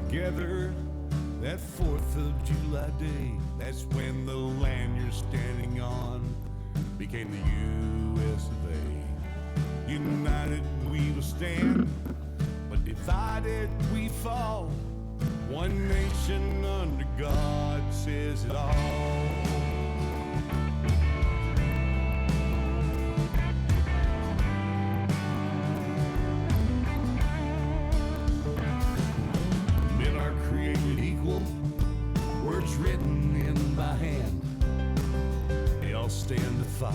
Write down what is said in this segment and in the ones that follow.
together that 4th of July day. That's when the land you're standing on became the US of A. United we will stand, but divided we fall. One nation under God says it all. Men are created equal, words written in by hand. They all stand to fight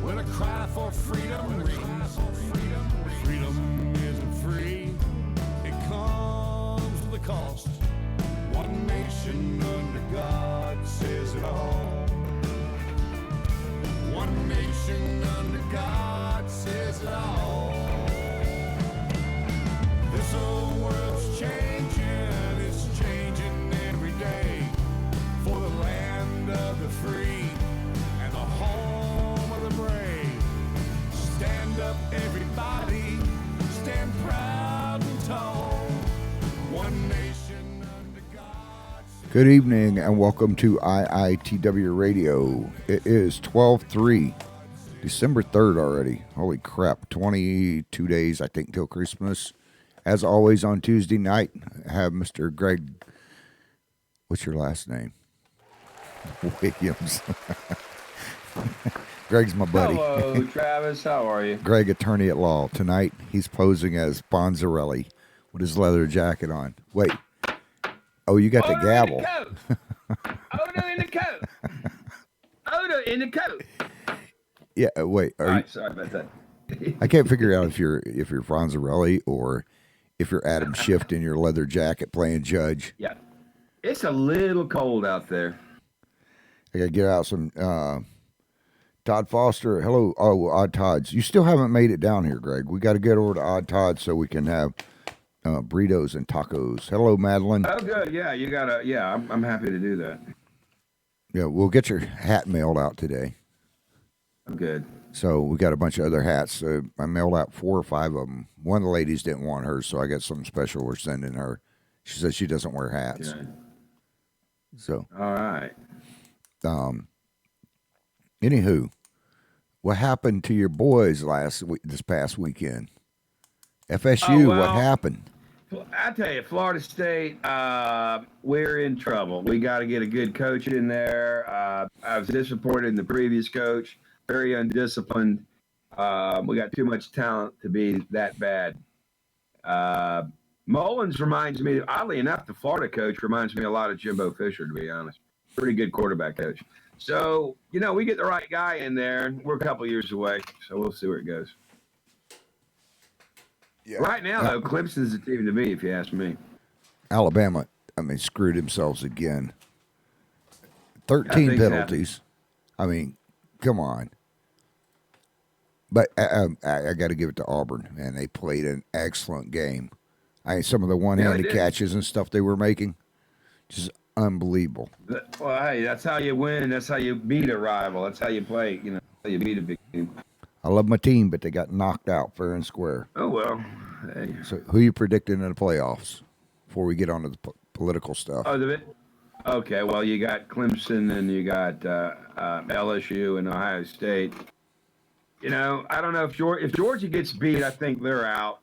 when a cry for freedom rings. Freedom isn't free, it comes with a cost. One nation under God says it all. One nation under God says it all. This old world's changing, it's changing every day. For the land of the free and the home of the brave. Stand up everybody, stand proud and tall. One nation under God. Good evening and welcome to IITW Radio. It is 12/3, December 3rd already. Holy crap, 22 days I think till Christmas. As always on Tuesday night, I have Mr. Greg, what's your last name? Williams. Greg's my buddy. Hello, Travis. How are you? Greg, attorney at law. Tonight, he's posing as Bonzarelli with his leather jacket on. Wait. Oh, you got the gavel. Odo in the coat. Odo in the coat. Yeah, wait. All right, sorry about that. I can't figure out if you're Bonzarelli or if you're Adam Schiff in your leather jacket playing judge. Yeah. It's a little cold out there. I got to get out some Todd Foster. Hello. Oh, Odd Todd's. You still haven't made it down here, Greg. We got to get over to Odd Todd's so we can have burritos and tacos. Hello, Madeline. Oh, good. Yeah, you got to, yeah, I'm happy to do that. Yeah, we'll get your hat mailed out today. I'm good. So we got a bunch of other hats. I mailed out 4 or 5 of them. One of the ladies didn't want hers, so I got something special we're sending her. She says she doesn't wear hats. Good. So. All right. Anywho, what happened to your boys this past weekend? FSU, what happened? I tell you, Florida State, we're in trouble. We got to get a good coach in there. I was disappointed in the previous coach, very undisciplined. We got too much talent to be that bad. Mullins reminds me, oddly enough, the Florida coach reminds me a lot of Jimbo Fisher, to be honest. Pretty good quarterback coach. So, we get the right guy in there, and we're a couple years away, so we'll see where it goes. Yeah. Right now, though, Clemson's the team to me, if you ask me. Alabama, screwed themselves again. 13 penalties. Come on. But I got to give it to Auburn, man. They played an excellent game. Some of the one-handed catches and stuff they were making, just unbelievable. Well, hey, that's how you win. That's how you beat a rival. That's how you play. How you beat a big team. I love my team, but they got knocked out fair and square. Oh, well. Hey. So who are you predicting in the playoffs before we get on to the political stuff? Okay, well, you got Clemson and you got LSU and Ohio State. I don't know if Georgia gets beat, I think they're out.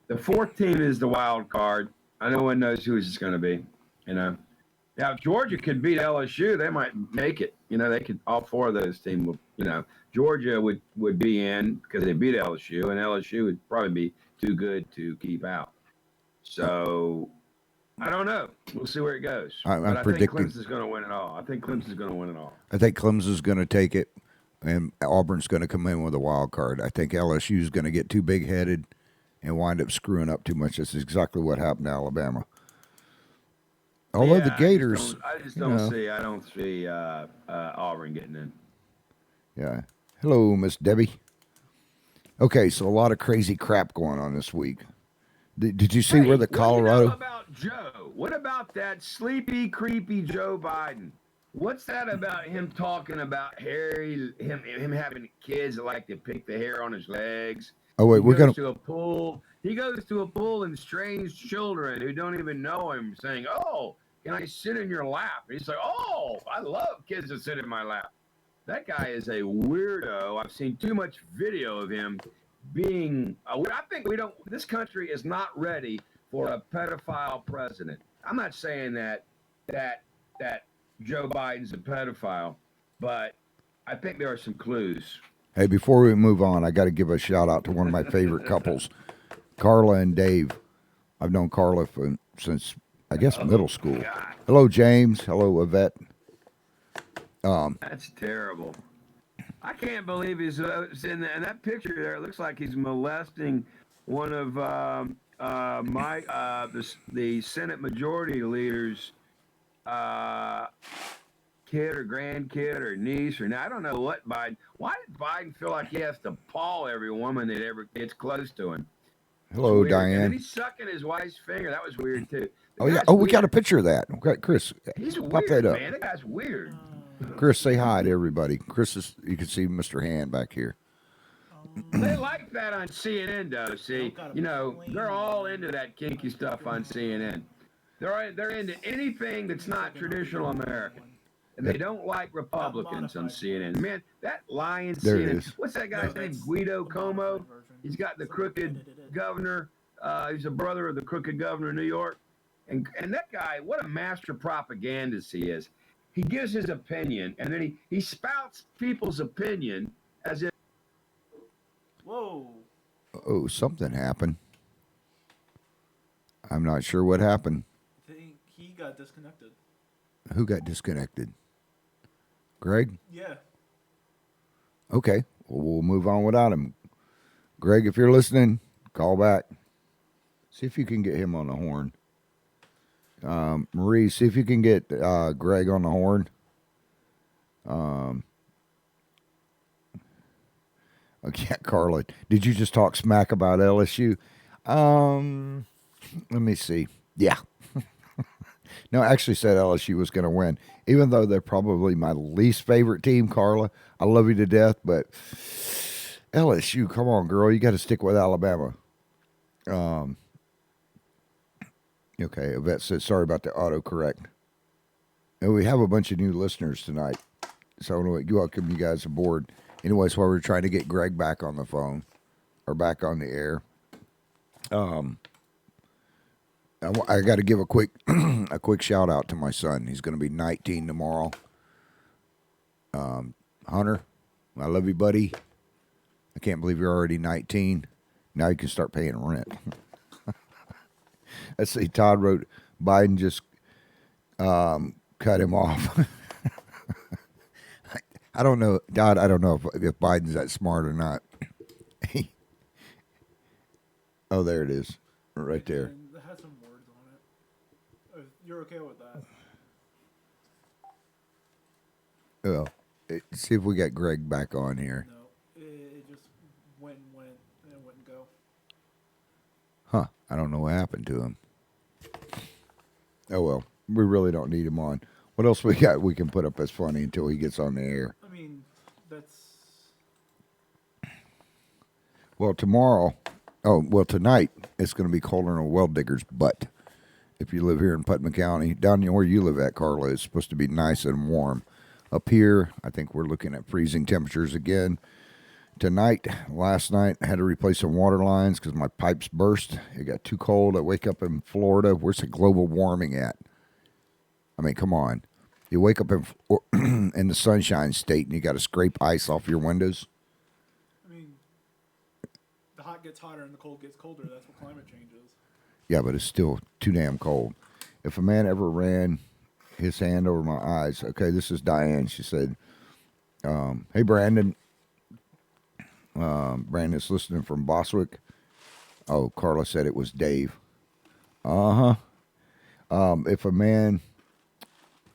The 4th team is the wild card. No one knows who it's going to be, Now, if Georgia could beat LSU, they might make it. They could, all 4 of those teams will, Georgia would be in because they beat LSU, and LSU would probably be too good to keep out. So, I don't know. We'll see where it goes. I'm predicting I think Clemson's going to win it all. I think Clemson's going to take it, and Auburn's going to come in with a wild card. I think LSU's going to get too big-headed and wind up screwing up too much. That's exactly what happened to Alabama. Although the Gators, I don't see Auburn getting in. Yeah. Hello, Miss Debbie. Okay, so a lot of crazy crap going on this week. Did you see where the Colorado? What about Joe? What about that sleepy, creepy Joe Biden? What's that about him talking about him having kids that like to pick the hair on his legs? Oh wait, we're gonna to a pool. He goes to a pool and strange children who don't even know him saying, "Oh, can I sit in your lap?" And he's like, "Oh, I love kids that sit in my lap." That guy is a weirdo. I've seen too much video of him being. I think we don't. This country is not ready for a pedophile president. I'm not saying that Joe Biden's a pedophile, but I think there are some clues. Hey, before we move on, I got to give a shout out to one of my favorite couples, Carla and Dave. I've known Carla since, I guess, middle school. God. Hello, James. Hello, Yvette. That's terrible. I can't believe he's in that picture there. It looks like he's molesting one of the Senate Majority Leader's kid or grandkid or niece or I don't know what Biden. Why did Biden feel like he has to paw every woman that ever gets close to him? Hello, Diane. And then he's sucking his wife's finger. That was weird too. Oh yeah. Oh, we got a picture of that. Okay, Chris. He's pop weird, that up. man. That guy's weird. Chris, say hi to everybody. Chris is. You can see Mr. Hand back here. They like that on CNN, though. See, they're all into that kinky stuff on CNN. They're into anything that's not traditional American, and they don't like Republicans on CNN. Man, that lying There CNN. it is. What's that guy's name? Guido Como. He's got the crooked governor. He's a brother of the crooked governor of New York, and that guy, what a master propagandist he is. He gives his opinion, and then he spouts people's opinion as if. Whoa. Oh, something happened. I'm not sure what happened. I think he got disconnected. Who got disconnected? Greg? Yeah. Okay. Well, we'll move on without him. Greg, if you're listening, call back. See if you can get him on the horn. Marie, see if you can get Greg on the horn. Okay, Carla, did you just talk smack about LSU? Let me see. Yeah. No, I actually said LSU was going to win, even though they're probably my least favorite team, Carla. I love you to death, but LSU, come on, girl. You got to stick with Alabama. Okay, Yvette says, sorry about the autocorrect. And we have a bunch of new listeners tonight, so I want to welcome you guys aboard. Anyways, while we're trying to get Greg back on the phone or back on the air, I got to give a quick shout out to my son. He's going to be 19 tomorrow. Hunter, I love you, buddy. I can't believe you're already 19. Now you can start paying rent. Let's see. Todd wrote, Biden just cut him off. I don't know, Todd. I don't know if Biden's that smart or not. Oh, there it is, right there. It has some words on it. You're okay with that? Well, see if we got Greg back on here. No, it just went and it wouldn't go. Huh? I don't know what happened to him. Oh well, we really don't need him on. What else we got? We can put up as funny until he gets on the air. I mean, that's. Well, tonight it's going to be colder than a well digger's butt. If you live here in Putnam County, down where you live at, Carla, it's supposed to be nice and warm. Up here, I think we're looking at freezing temperatures again. Last night, I had to replace some water lines because my pipes burst. It got too cold. I wake up in Florida. Where's the global warming at? I mean, come on. You wake up in the sunshine state and you got to scrape ice off your windows. I mean, the hot gets hotter and the cold gets colder. That's what climate change is. Yeah, but it's still too damn cold. If a man ever ran his hand over my eyes. Okay, this is Diane. She said, hey, Brandon. Brandon's listening from Boswick. Oh, Carla said it was Dave. Uh-huh. If a man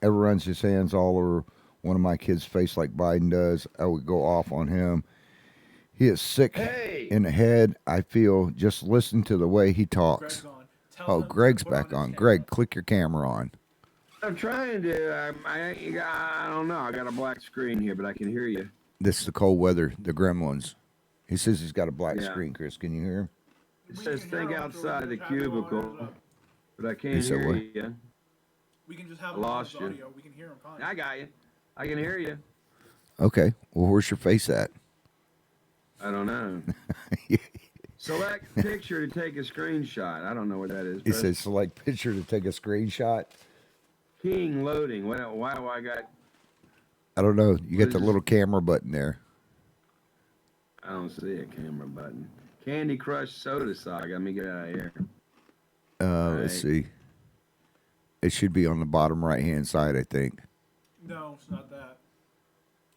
ever runs his hands all over one of my kids' face like Biden does, I would go off on him. He is sick in the head. I feel just listen to the way he talks. Greg's back on. Greg, click your camera on. I'm trying to. I don't know. I got a black screen here, but I can hear you. This is the cold weather, the gremlins. He says he's got a black screen, Chris. Can you hear him? It We says can hear think 'em, so we outside can the just have it while cubicle, ours up. but I You can't said hear what? you. We can just have I them on lost his you. audio. We can hear him fine. I got you. I can hear you. Okay. Well, where's your face at? I don't know. Select picture to take a screenshot. I don't know what that is. It Press says select picture to take a screenshot. King loading. Why do I got? I don't know. You got is the this? little camera button there. I don't see a camera button. Candy Crush Soda Saga. Let me get out of here. Let's Right. see. It should be on the bottom right hand side, I think. No, it's not that.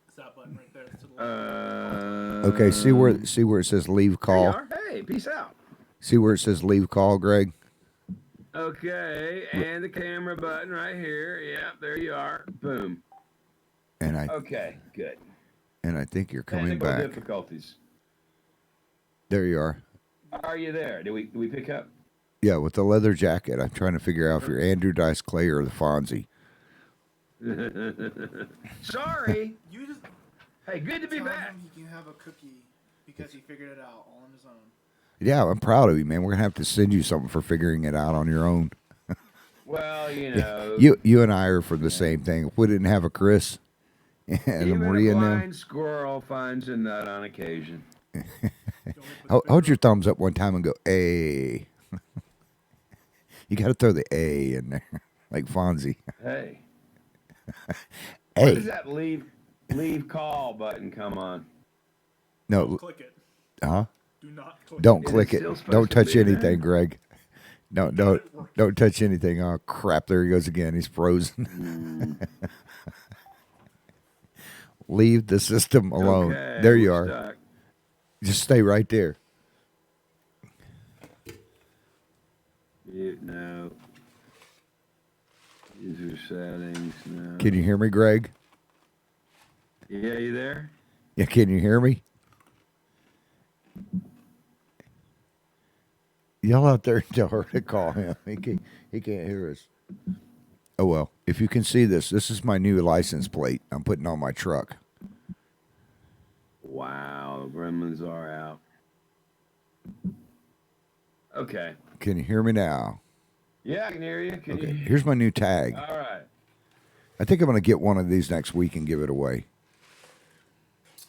It's that button right there. It's to the left. Okay, see where it says leave There you call. are. Hey, peace out. See where it says leave call, Greg? Okay, and the camera button right here. Yeah, there you are. Boom. And Okay, good. I think you're coming Technical back. difficulties. There you are. Are you there? Do we pick up? Yeah, with the leather jacket. I'm trying to figure out if you're Andrew Dice Clay or the Fonzie. Sorry. You just Hey, good to be tell back. him he can have a cookie because he figured it out all on his own. Yeah, I'm proud of you, man. We're gonna have to send you something for figuring it out on your own. Well, you know, You and I are for the same thing. If we didn't have a Chris and a even Maria a and them, blind squirrel finds a nut on occasion. You want me to put the hold your finger thumbs up one time and go, "A." You got to throw the A in there, like Fonzie. Hey, when does A. that leave call button come on? up? No, Click it. huh? Do not click Don't Is it click it. still supposed Don't to touch be there? anything, Greg. Don't touch anything. Oh crap! There he goes again. He's frozen. Leave the system alone. Okay, There you we're are. stuck. Just stay right there. No. User settings. No. Can you hear me, Greg? Yeah, you there? Yeah, can you hear me? Yell out there and tell her to call him. He can't hear us. Oh well, if you can see this is my new license plate I'm putting on my truck. Wow, the gremlins are out. Okay. Can you hear me now? Yeah, I can hear you. Can Okay, you? here's my new tag. All right. I think I'm going to get one of these next week and give it away.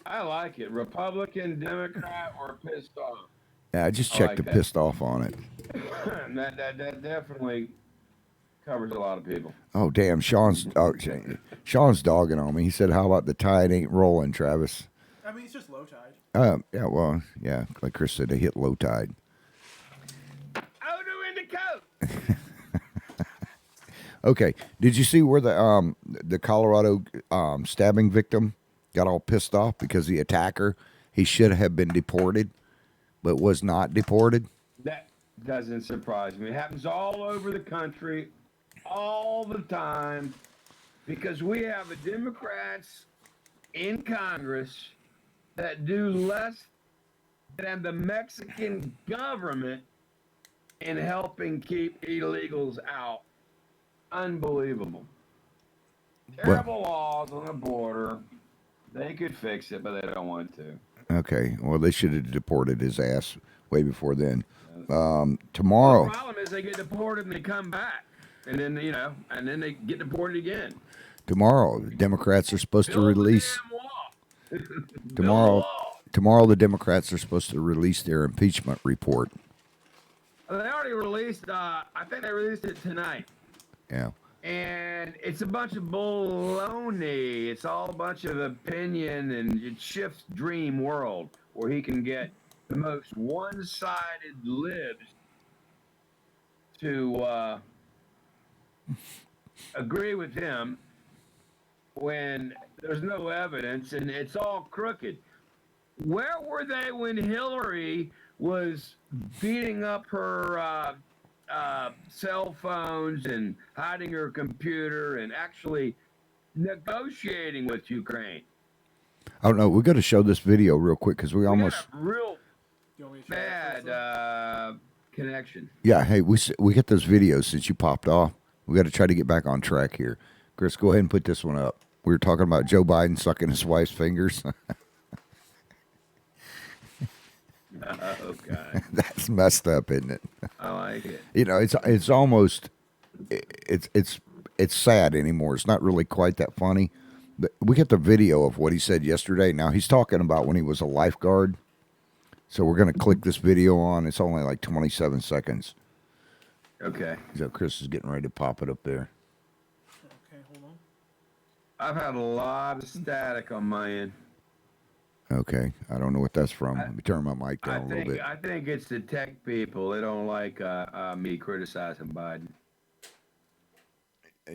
I like it. Republican, Democrat, or pissed off. Yeah, I just I checked like the that. pissed off on it. that definitely covers a lot of people. Oh damn, Sean's dogging on me. He said, "How about the tide ain't rolling, Travis?" I mean, it's just low tide. Yeah, well, yeah, like Chris said, they hit low tide. Odor in the coat. Okay, did you see where the Colorado stabbing victim got all pissed off because the attacker, he should have been deported, but was not deported? That doesn't surprise me. It happens all over the country, all the time, because we have a Democrats in Congress that do less than the Mexican government in helping keep illegals out. Unbelievable. Terrible laws on the border. They could fix it, but they don't want to. Okay, well, they should have deported his ass way before then. Tomorrow. The problem is they get deported and they come back, and then they get deported again. Tomorrow, the Democrats are supposed to Build the release. damn wall. Build the Tomorrow, wall. tomorrow, the Democrats are supposed to release their impeachment report. They already released. I think they released it tonight, Yeah. and it's a bunch of baloney. It's all a bunch of opinion, and it shifts Dream World where he can get the most one-sided libs to agree with him when there's no evidence and it's all crooked. Where were they when Hillary was beating up her cell phones and hiding her computer and actually negotiating with Ukraine? I don't know. We got to show this video real quick because we We almost. got a real You want me to show that bad first, connection. Yeah. Hey, we get those videos since you popped off. We got to try to get back on track here. Chris, go ahead and put this one up. We were talking about Joe Biden sucking his wife's fingers. Oh God, That's messed up, isn't it? I like it. You know, it's almost it's sad anymore. It's not really quite that funny. But we get the video of what he said yesterday. Now he's talking about when he was a lifeguard. So we're going to click this video on. It's only like 27 seconds. Okay. So Chris is getting ready to pop it up there. Okay, hold on. I've had a lot of static on my end. Okay, I don't know what that's from. Let me turn my mic down a little bit. I think it's the tech people. They don't like me criticizing Biden.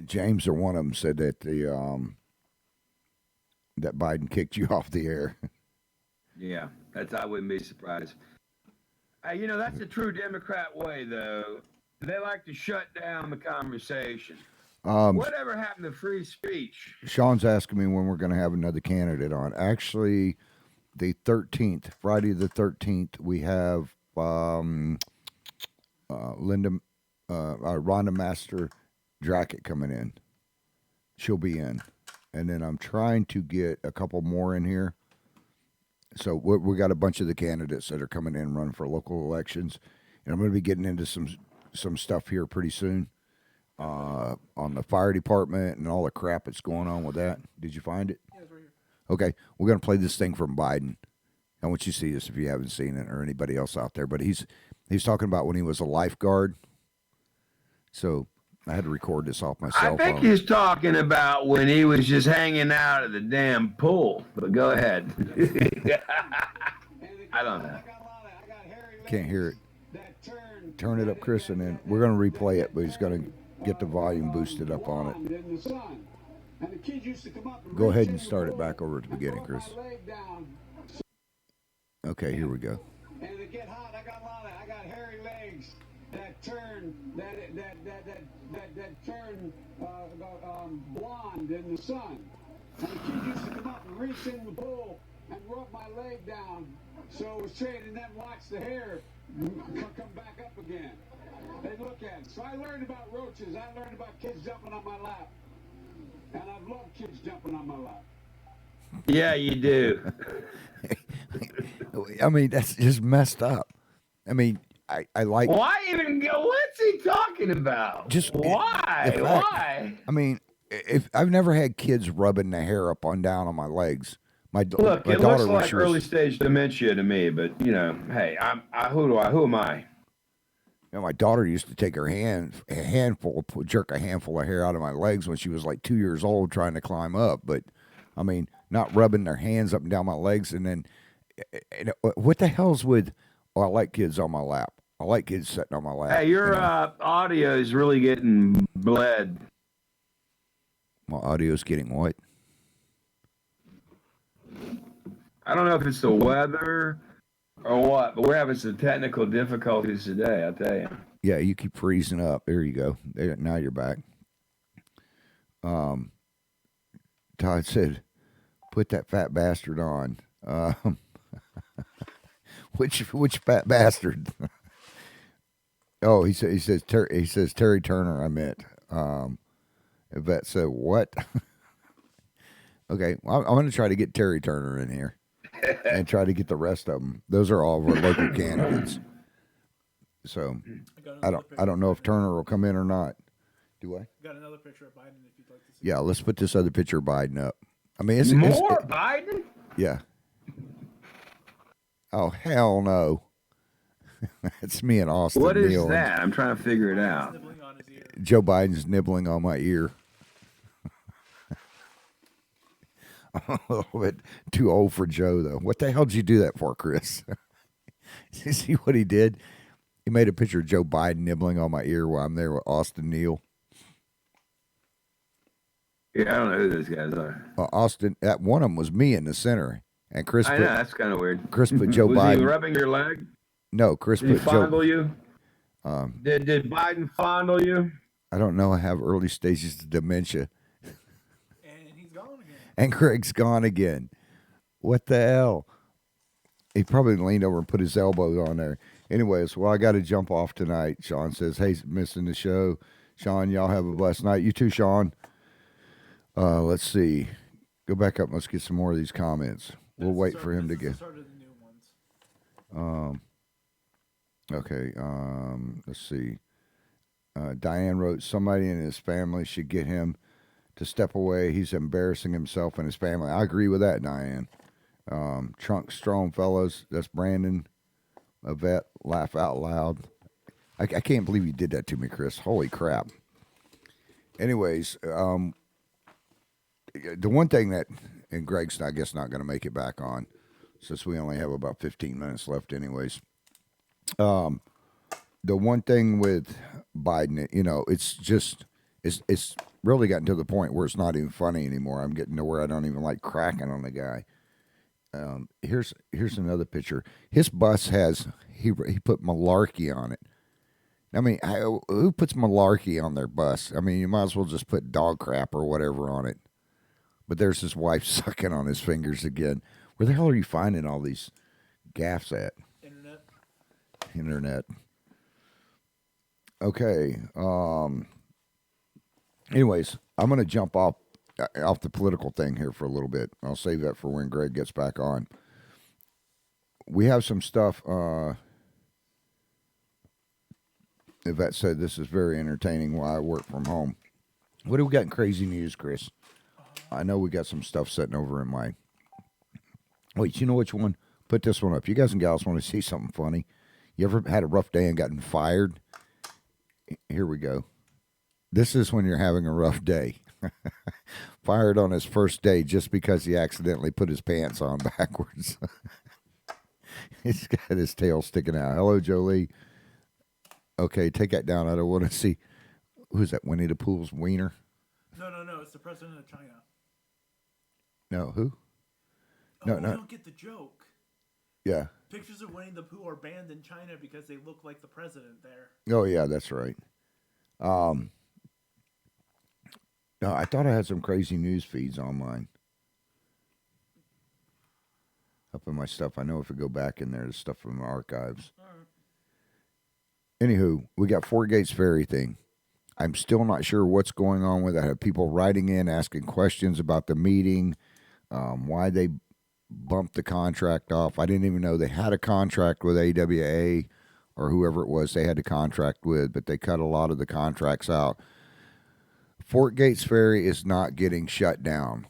James or one of them said that that Biden kicked you off the air. Yeah, I wouldn't be surprised. You know, that's the true Democrat way, though. They like to shut down the conversation. Whatever happened to free speech? Sean's asking me when we're going to have another candidate on. Actually, the 13th, Friday the 13th, we have Rhonda Master Drackett coming in. She'll be in. And then I'm trying to get a couple more in here. So we got a bunch of the candidates that are coming in running for local elections. And I'm going to be getting into some stuff here pretty soon on the fire department and all the crap that's going on with that. Did you find it? Yeah, it's right here. Okay, we're going to play this thing from Biden. I want you to see this if you haven't seen it or anybody else out there. But he's talking about when he was a lifeguard. So I had to record this off my cell phone. I think he's talking about when he was just hanging out at the damn pool. But go ahead. I don't know. Can't hear it. Turn it up, Chris, and then we're going to replay it, but he's going to get the volume boosted up on it. Go ahead and start it back over at the beginning, Chris. Okay, here we go. And to get hot, I got hairy legs that turn blonde in the sun. And the kids used to come up and reach in the pool and rub my leg down so it was straight, and then watch the hair come back up again. They look at it. So I learned about roaches. I learned about kids jumping on my lap. And I've loved kids jumping on my lap. Yeah, you do. I mean, that's just messed up. I mean, I like... Why even go? What's he talking about? Just why? Why? I mean, if I've never had kids rubbing the hair up on down on my legs. Look, my it daughter looks like early stage dementia to me, but you know, hey, who am I? You know, my daughter used to take her jerk a handful of hair out of my legs when she was like 2 years old trying to climb up. But, I mean, not rubbing their hands up and down my legs. And then, what the hell's with, I like kids on my lap. I like kids sitting on my lap. Hey, your audio is really getting bled. My audio's getting what? I don't know if it's the weather or what, but we're having some technical difficulties today, I'll tell you. Yeah, you keep freezing up. There you go. There, now you're back. Todd said, put that fat bastard on. Which fat bastard? Oh, he says Terry Turner, I meant. Yvette said, what? Okay, well, I'm going to try to get Terry Turner in here and try to get the rest of them. Those are all of our local candidates. So I don't know if Turner will come in or not. Do I? Got another picture of Biden if you'd like to see. Yeah, let's put this other picture of Biden up. I mean, it's Biden? Yeah. Oh, hell no. It's me and Austin. What is Neal that? I'm trying to figure it out. Joe Biden's nibbling on my ear. I'm a little bit too old for Joe, though. What the hell did you do that for, Chris? You see what he did? He made a picture of Joe Biden nibbling on my ear while I'm there with Austin Neal. Yeah, I don't know who those guys are. Austin, that one of them was me in the center. And Chris I know, that's kind of weird. Chris put Joe was Biden. Was he rubbing your leg? No, Chris did put he fondle you? Did Biden fondle you? I don't know. I have early stages of dementia. And he's gone again. And Craig's gone again. What the hell? He probably leaned over and put his elbow on there. Anyways, well, I got to jump off tonight. Sean says, hey, missing the show. Sean, y'all have a blessed night. You too, Sean. Let's see. Go back up and let's get some more of these comments. We'll wait for him to get. Okay, let's see. Diane wrote, somebody in his family should get him to step away. He's embarrassing himself and his family. I agree with that, Diane. Trunk strong fellows. That's Brandon, a vet. Laugh out loud. I can't believe you did that to me, Chris. Holy crap. Anyways, the one thing that, and Greg's, I guess, not going to make it back on, since we only have about 15 minutes left anyways. The one thing with Biden, it's really gotten to the point where it's not even funny anymore. I'm getting to where I don't even like cracking on the guy. Here's another picture. His bus has, he put malarkey on it. I mean, who puts malarkey on their bus? I mean, you might as well just put dog crap or whatever on it. But there's his wife sucking on his fingers again. Where the hell are you finding all these gaffes at? Internet. Okay. Anyways, I'm going to jump off the political thing here for a little bit. I'll save that for when Greg gets back on. We have some stuff. Yvette said this is very entertaining while I work from home. What do we got in crazy news, Chris? I know we got some stuff sitting over in my... Wait, you know which one? Put this one up. You guys and gals want to see something funny? You ever had a rough day and gotten fired? Here we go. This is when you're having a rough day. Fired on his first day just because he accidentally put his pants on backwards. He's got his tail sticking out. Hello, Jolie. Okay, take that down. I don't want to see. Who's that? Winnie the Pooh's wiener? No. It's the president of China. No, who? Oh, no. I don't get the joke. Yeah. Pictures of Winnie the Pooh are banned in China because they look like the president there. Oh, yeah, that's right. No, I thought I had some crazy news feeds on mine. Up in my stuff. I know if I go back in there, there's stuff from the archives. All right. Anywho, we got Fort Gates Ferry thing. I'm still not sure what's going on with it. I have people writing in, asking questions about the meeting, why they bumped the contract off. I didn't even know they had a contract with AWA or whoever it was they had a contract with, but they cut a lot of the contracts out. Fort Gates Ferry is not getting shut down.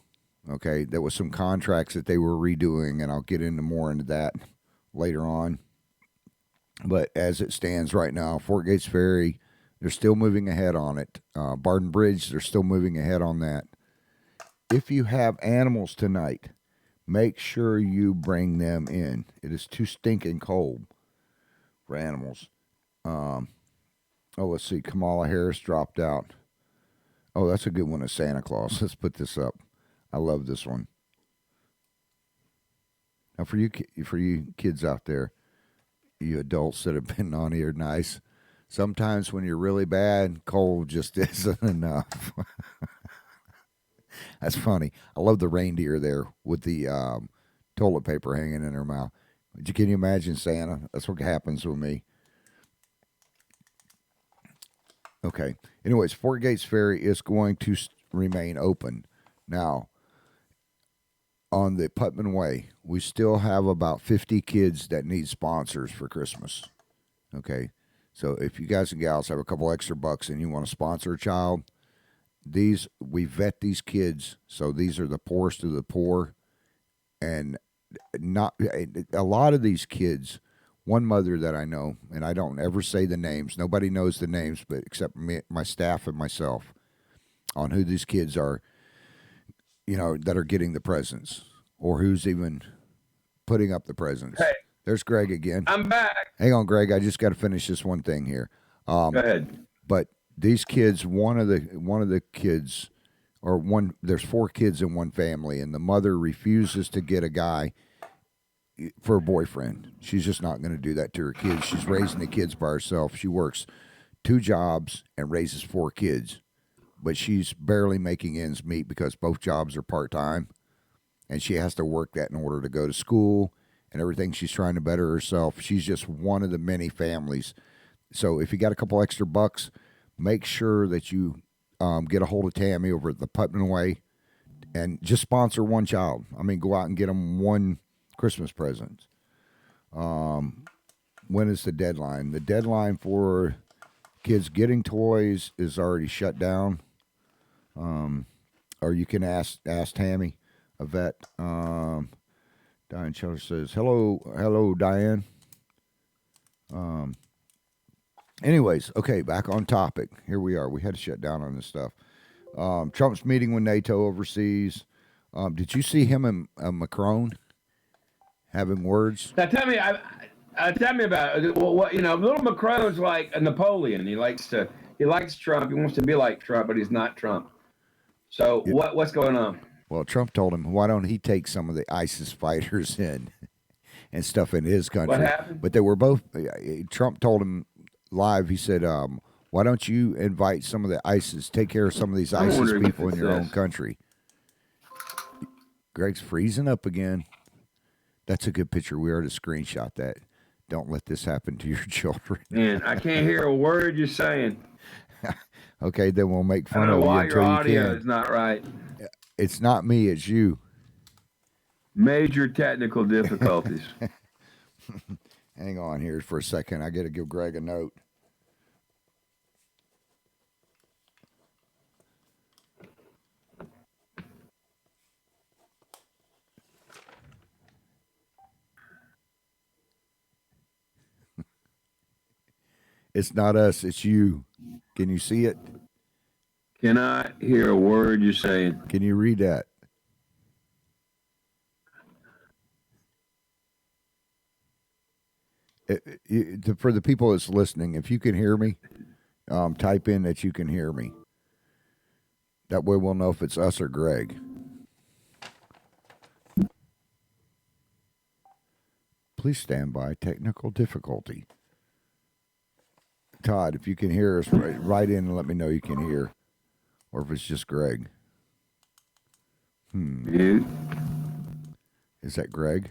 Okay, there was some contracts that they were redoing, and I'll get more into that later on. But as it stands right now, Fort Gates Ferry, they're still moving ahead on it. Barton Bridge, they're still moving ahead on that. If you have animals tonight, make sure you bring them in. It is too stinking cold for animals. Let's see. Kamala Harris dropped out. Oh, that's a good one of Santa Claus. Let's put this up. I love this one. Now, for you kids out there, you adults that have been on here nice, sometimes when you're really bad, cold just isn't enough. That's funny. I love the reindeer there with the toilet paper hanging in her mouth. Can you imagine Santa? That's what happens with me. Okay. Anyways, Fort Gates Ferry is going to remain open. Now, on the Putman Way, we still have about 50 kids that need sponsors for Christmas. Okay. So if you guys and gals have a couple extra bucks and you want to sponsor a child, we vet these kids. So these are the poorest of the poor. And not a lot of these kids, one mother that I know, and I don't ever say the names. Nobody knows the names, but except me, my staff and myself, on who these kids are, that are getting the presents or who's even putting up the presents. Hey, there's Greg again. I'm back. Hang on, Greg. I just got to finish this one thing here. Go ahead. But these kids, one of the kids, there's 4 kids in one family, and the mother refuses to get a guy for a boyfriend. She's just not going to do that to her kids. She's raising the kids by herself. She works 2 jobs and raises 4 kids, but she's barely making ends meet because both jobs are part-time, and she has to work that in order to go to school and everything. She's trying to better herself. She's just one of the many families. So if you got a couple extra bucks, make sure that you get a hold of Tammy over at the Putman Way and just sponsor one child. I mean, go out and get them one Christmas present. When is the deadline? The deadline for kids getting toys is already shut down. Or you can ask Tammy, a vet. Diane Scheller says, hello, Diane. Anyways, okay, back on topic. Here we are. We had to shut down on this stuff. Trump's meeting with NATO overseas. Did you see him and Macron having words? Now tell me about it. Well, what little Macron's like a Napoleon. He likes Trump. He wants to be like Trump, but he's not Trump. So yeah. What's going on? Well, Trump told him, why don't he take some of the ISIS fighters in and stuff in his country? What happened? But they were both. Trump told him live. He said, why don't you invite some of the ISIS, take care of some of these ISIS people in your own country? Greg's freezing up again. That's a good picture. We already screenshot that. Don't let this happen to your children. Man, I can't hear a word you're saying. Okay, then we'll make fun of you until your audio can. Is not right. It's not me, it's you. Major technical difficulties. Hang on here for a second. I got to give Greg a note. It's not us, it's you. Can you see it? Cannot hear a word you're saying. Can you read that? For the people that's listening, if you can hear me, type in that you can hear me. That way we'll know if it's us or Greg. Please stand by. Technical difficulty. Todd, if you can hear us, write in and let me know you can hear. Or if it's just Greg. Mute. Is that Greg?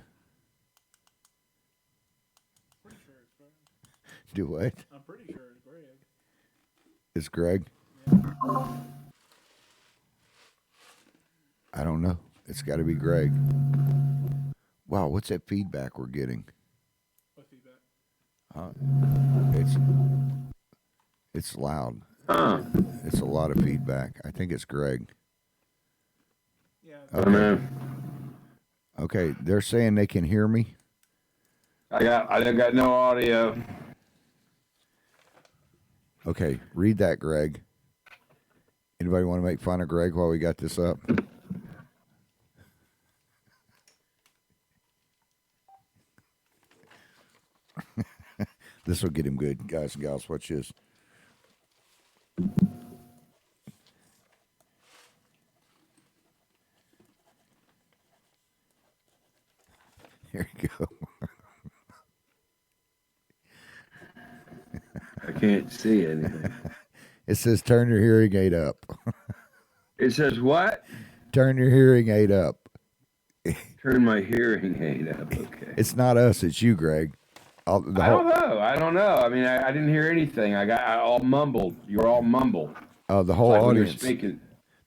Pretty sure it's Greg. Do what? I'm pretty sure it's Greg. It's Greg? I don't know. It's got to be Greg. Wow, what's that feedback we're getting? What feedback? It's loud. It's a lot of feedback. I think it's Greg. Yeah. Okay. Okay, they're saying they can hear me. I got no audio. Okay, read that, Greg. Anybody want to make fun of Greg while we got this up? This will get him good, guys and gals. Watch this. Here you go. I can't see anything. It says turn your hearing aid up. It says what? Turn your hearing aid up. Turn my hearing aid up. Okay. It's not us. It's you, Greg. I don't know. I mean, I didn't hear anything. I all mumbled. You were all mumbled. The whole audience. Speaking.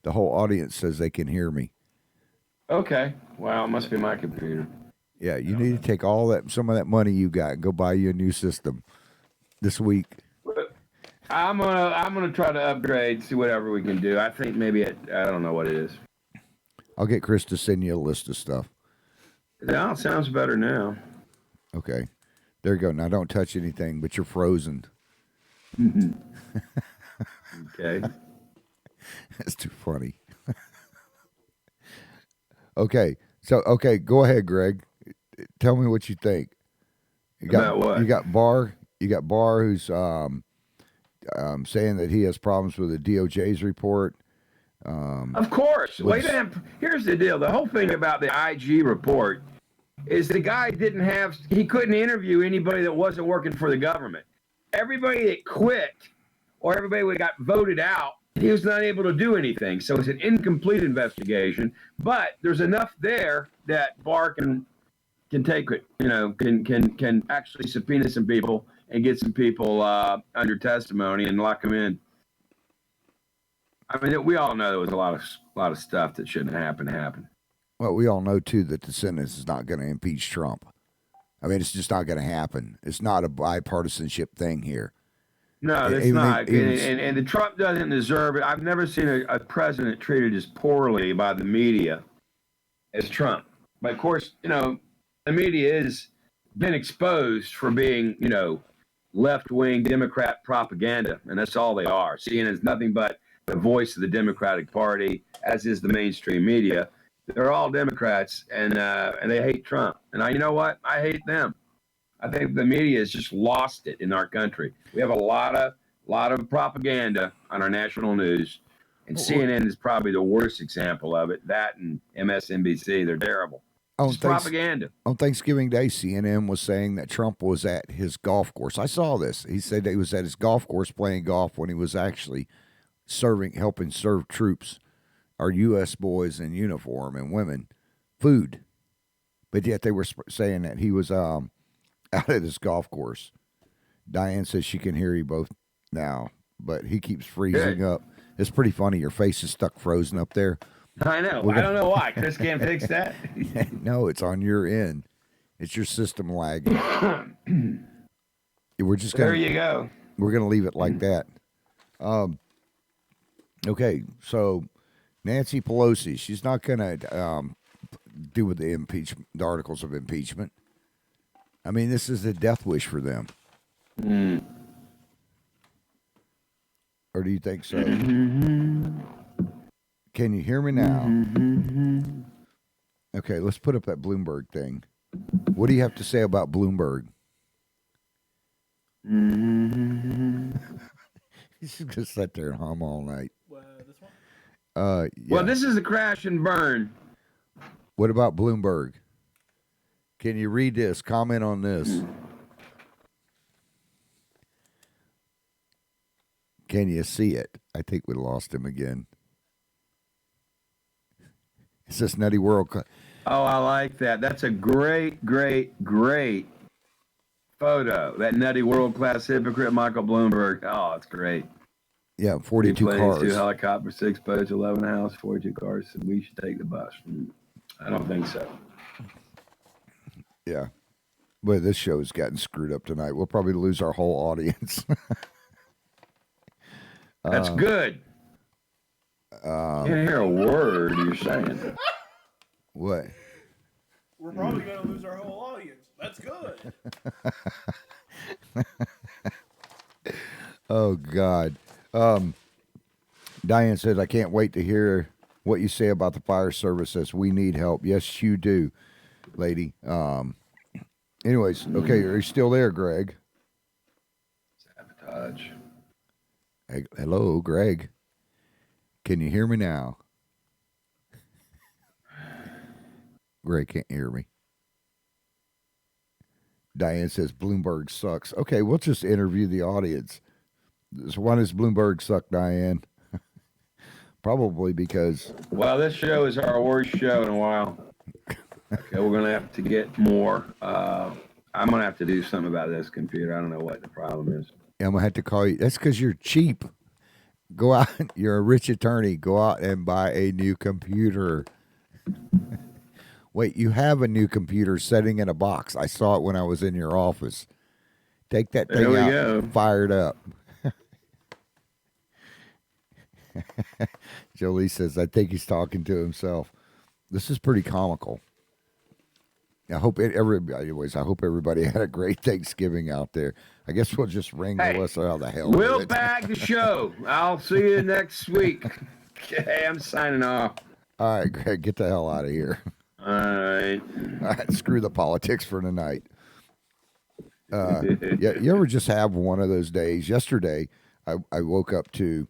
The whole audience says they can hear me. Okay. Well, it must be my computer. Yeah, you need to take some of that money you got and go buy you a new system this week. I'm gonna try to upgrade, see whatever we can do. I think maybe I don't know what it is. I'll get Chris to send you a list of stuff. Now it sounds better now. Okay. There you go. Now don't touch anything, but you're frozen. Okay. That's too funny. Okay. So, go ahead, Greg. Tell me what you think. About what? You got Barr who's saying that he has problems with the DOJ's report. Of course. Here's the deal. The whole thing about the IG report is the guy he couldn't interview anybody that wasn't working for the government. Everybody that quit or everybody that got voted out, he was not able to do anything. So it's an incomplete investigation, but there's enough there that Barr can take it, can actually subpoena some people and get some people under testimony and lock them in. I mean, we all know there was a lot of stuff that shouldn't happen. Well, we all know too that the Senate is not going to impeach Trump. I mean, it's just not going to happen. It's not a bipartisanship thing here. No, it's not. And the Trump doesn't deserve it. I've never seen a president treated as poorly by the media as Trump. But of course, the media has been exposed for being, left-wing Democrat propaganda, and that's all they are. CNN is nothing but the voice of the Democratic Party, as is the mainstream media. They're all Democrats, and they hate Trump. And you know what? I hate them. I think the media has just lost it in our country. We have a lot of propaganda on our national news, and CNN is probably the worst example of it. That and MSNBC, they're terrible. It's propaganda. On Thanksgiving Day, CNN was saying that Trump was at his golf course. I saw this. He said that he was at his golf course playing golf when he was actually helping serve troops, our U.S. boys in uniform and women, food. But yet they were saying that he was out at his golf course. Diane says she can hear you both now, but he keeps freezing up. It's pretty funny. Your face is stuck frozen up there. I know. I don't know why. Chris can't fix that. No, it's on your end. It's your system lagging. There you go. We're gonna leave it like that. Okay, so Nancy Pelosi, she's not gonna do with the articles of impeachment. I mean, this is a death wish for them. Or do you think so? Can you hear me now? Okay, let's put up that Bloomberg thing. What do you have to say about Bloomberg? He's just going to sit there and hum all night. This one? Yeah. Well, this is a crash and burn. What about Bloomberg? Can you read this? Comment on this. Can you see it? I think we lost him again. It's this Nutty World. Oh, I like that. That's a great photo. That nutty world-class hypocrite, Michael Bloomberg. Oh, it's great. Yeah, 42 cars. 2 helicopters, 6 boats, 11 houses, 42 cars. So we should take the bus. I don't think so. Yeah. But this show's gotten screwed up tonight. We'll probably lose our whole audience. That's good. Can't hear a word you're saying. What? We're probably going to lose our whole audience. That's good. Oh, God. Diane says, I can't wait to hear what you say about the fire service as we need help. Yes, you do, lady. Anyways, okay, are you still there, Greg? Sabotage. Hey, hello, Greg. Can you hear me now? Greg can't hear me. Diane says Bloomberg sucks. Okay, we'll just interview the audience. So why does Bloomberg suck, Diane? Probably because... Well, this show is our worst show in a while. Okay, we're going to have to get more. I'm going to have to do something about this computer. I don't know what the problem is. I'm going to have to call you. That's because you're cheap. Go out. You're a rich attorney. Go out and buy a new computer. Wait, you have a new computer sitting in a box. I saw it when I was in your office. Take that thing out and fire it up. Jolie says, I think he's talking to himself. This is pretty comical. I hope everybody had a great Thanksgiving out there. I guess we'll just ring the list out of the hell. We'll bag the show. I'll see you next week. Okay, I'm signing off. All right, Greg, get the hell out of here. All right. All right, screw the politics for tonight. Yeah, you ever just have one of those days? Yesterday, I woke up to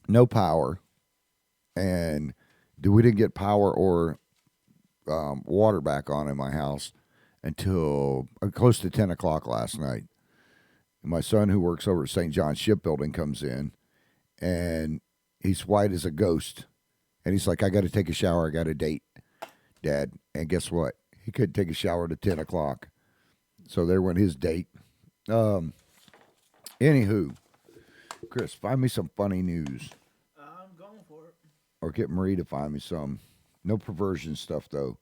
no power, and we didn't get power or water back on in my house until close to 10 o'clock last night. And my son, who works over at St. John's Shipbuilding, comes in, and he's white as a ghost. And he's like, I got to take a shower. I got a date, Dad. And guess what? He couldn't take a shower to 10 o'clock. So there went his date. Anywho, Chris, find me some funny news. I'm going for it. Or get Marie to find me some. No perversion stuff, though.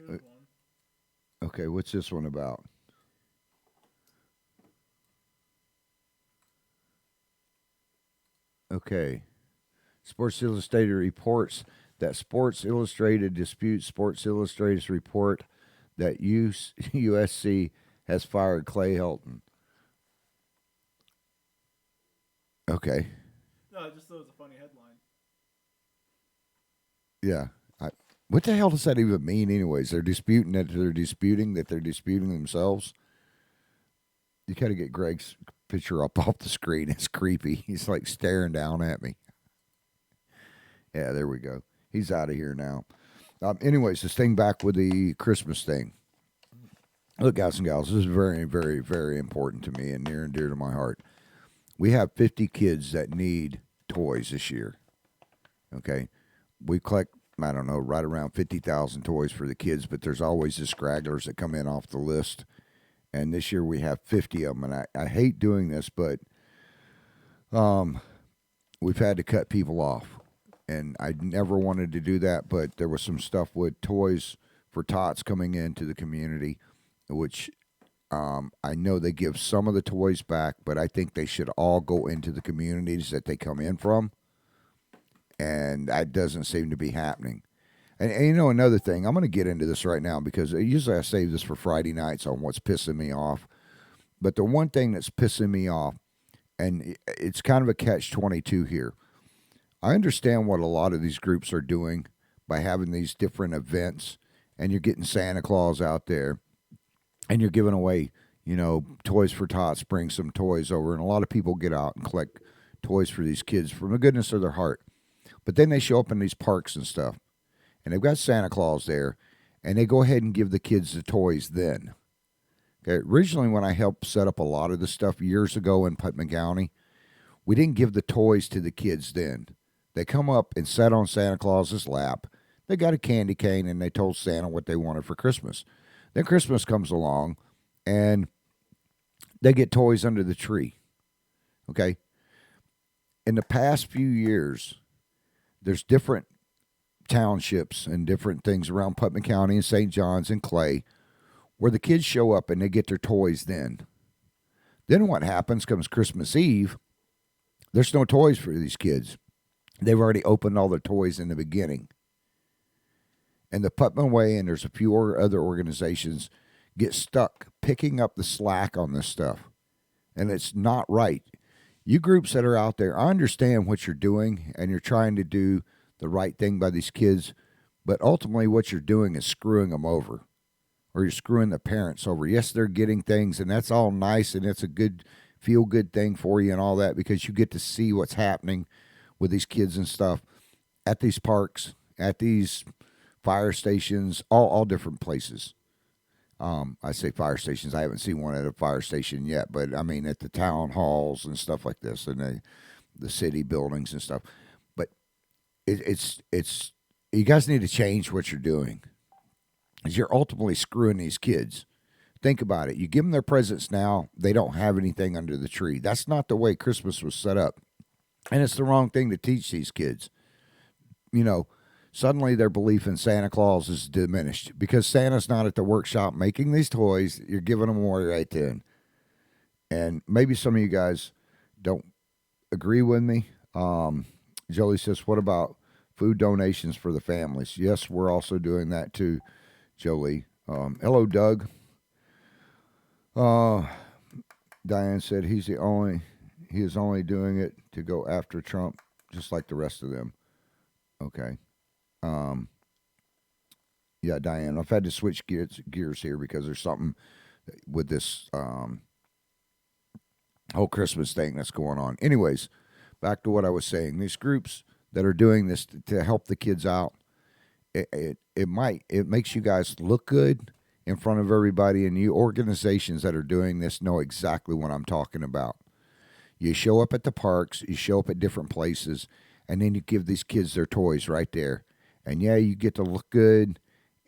Here's one. Okay, what's this one about? Okay. Sports Illustrated reports that Sports Illustrated disputes Sports Illustrated's report that USC has fired Clay Helton. Okay. No, I just thought it was a funny headline. Yeah. What the hell does that even mean anyways? They're disputing that they're disputing themselves. You got to get Greg's picture up off the screen. It's creepy. He's like staring down at me. Yeah, there we go. He's out of here now. Anyways, this thing back with the Christmas thing. Look, guys and gals, this is very, very, very important to me and near and dear to my heart. We have 50 kids that need toys this year. Okay? We collect, I don't know, right around 50,000 toys for the kids, but there's always the scragglers that come in off the list. And this year we have 50 of them. And I hate doing this, but we've had to cut people off. And I never wanted to do that, but there was some stuff with Toys for Tots coming into the community, which I know they give some of the toys back, but I think they should all go into the communities that they come in from. And that doesn't seem to be happening. And you know, another thing, I'm going to get into this right now because usually I save this for Friday nights on what's pissing me off. But the one thing that's pissing me off, and it's kind of a catch-22 here, I understand what a lot of these groups are doing by having these different events, and you're getting Santa Claus out there, and you're giving away, you know, Toys for Tots, bring some toys over, and a lot of people get out and collect toys for these kids from the goodness of their heart. But then they show up in these parks and stuff, and they've got Santa Claus there, and they go ahead and give the kids the toys then. Okay, originally when I helped set up a lot of this stuff years ago in Putnam County, we didn't give the toys to the kids then. They come up and sat on Santa Claus's lap. They got a candy cane, and they told Santa what they wanted for Christmas. Then Christmas comes along, and they get toys under the tree. Okay? In the past few years, there's different townships and different things around Putnam County and St. John's and Clay where the kids show up and they get their toys then. Then what happens comes Christmas Eve, there's no toys for these kids. They've already opened all their toys in the beginning. And the Putnam Way, and there's a few other organizations, get stuck picking up the slack on this stuff. And it's not right. You groups that are out there, I understand what you're doing, and you're trying to do the right thing by these kids, but ultimately what you're doing is screwing them over, or you're screwing the parents over. Yes, they're getting things, and that's all nice, and it's a good, feel-good thing for you and all that, because you get to see what's happening with these kids and stuff at these parks, at these fire stations, all different places. I say fire stations. I haven't seen one at a fire station yet, but I mean at the town halls and stuff like this, and the city buildings and stuff. But it's you guys need to change what you're doing, because you're ultimately screwing these kids. Think about it. You give them their presents now, they don't have anything under the tree. That's not the way Christmas was set up. And it's the wrong thing to teach these kids. You know, suddenly their belief in Santa Claus is diminished because Santa's not at the workshop making these toys. You're giving them away right then. And maybe some of you guys don't agree with me. Jolie says, what about food donations for the families? Yes, we're also doing that too, Jolie. Hello, Doug. Diane said he is only doing it to go after Trump, just like the rest of them. Okay. Yeah, Diane, I've had to switch gears here because there's something with this whole Christmas thing that's going on. Anyways, back to what I was saying. These groups that are doing this to help the kids out, it makes you guys look good in front of everybody, and you organizations that are doing this know exactly what I'm talking about. You show up at the parks, you show up at different places, and then you give these kids their toys right there. And yeah, you get to look good,